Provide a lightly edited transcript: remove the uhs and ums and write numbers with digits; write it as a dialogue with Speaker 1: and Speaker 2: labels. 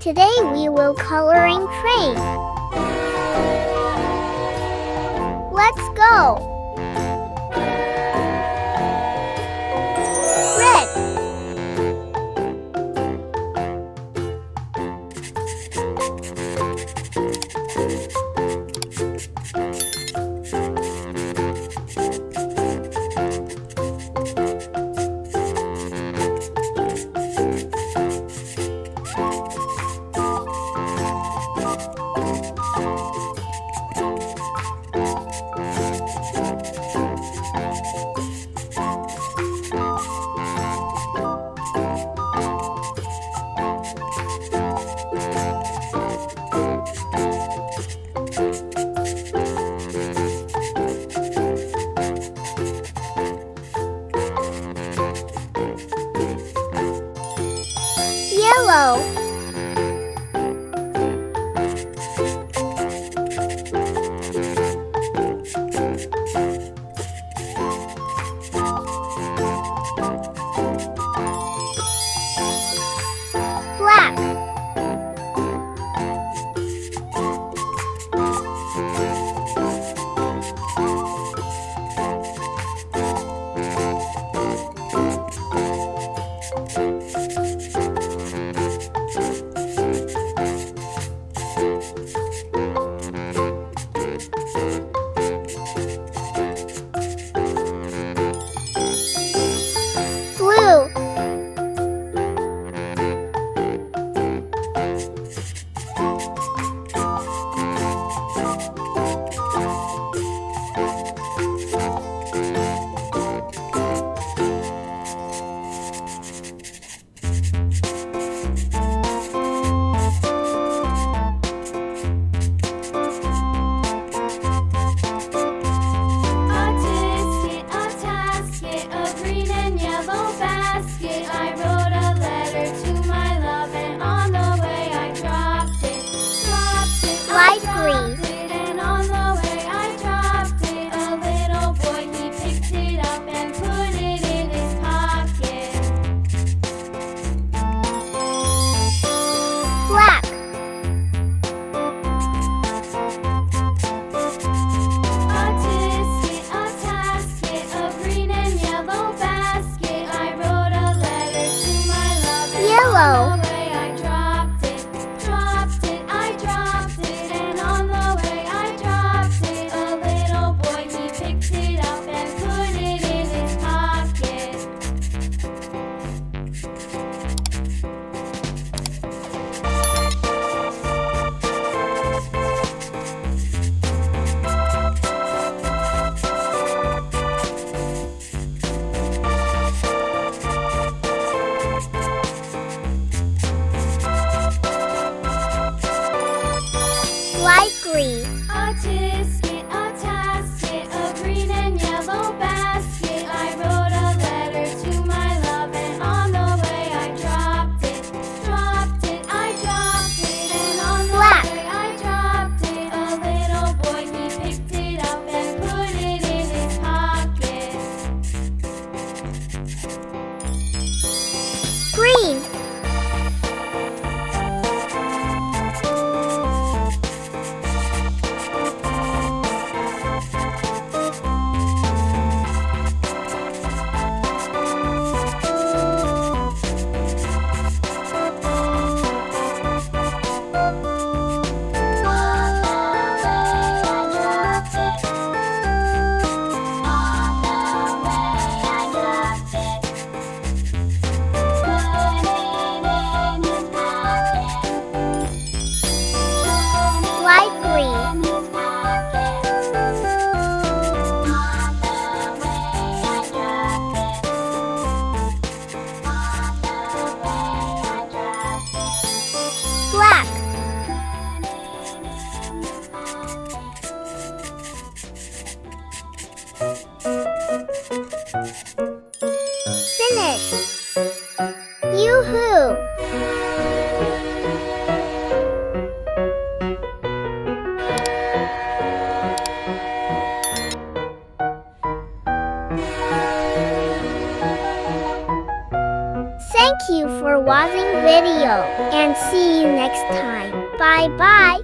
Speaker 1: Today we will coloring train. Let's go. Red. Yellow. Black. Blue. Light green.
Speaker 2: And on the way I dropped it. A little boy, he picked it up and put it in his pocket.
Speaker 1: Black.
Speaker 2: A tasket, a green and yellow basket. I wrote a letter to my love. And
Speaker 1: Yellow.
Speaker 2: on the way I dropped it, I dropped it. And on the way I dropped it. A little boy, he picked it up and put it in his pocket.
Speaker 1: Thank you for watching video and see you next time. Bye bye.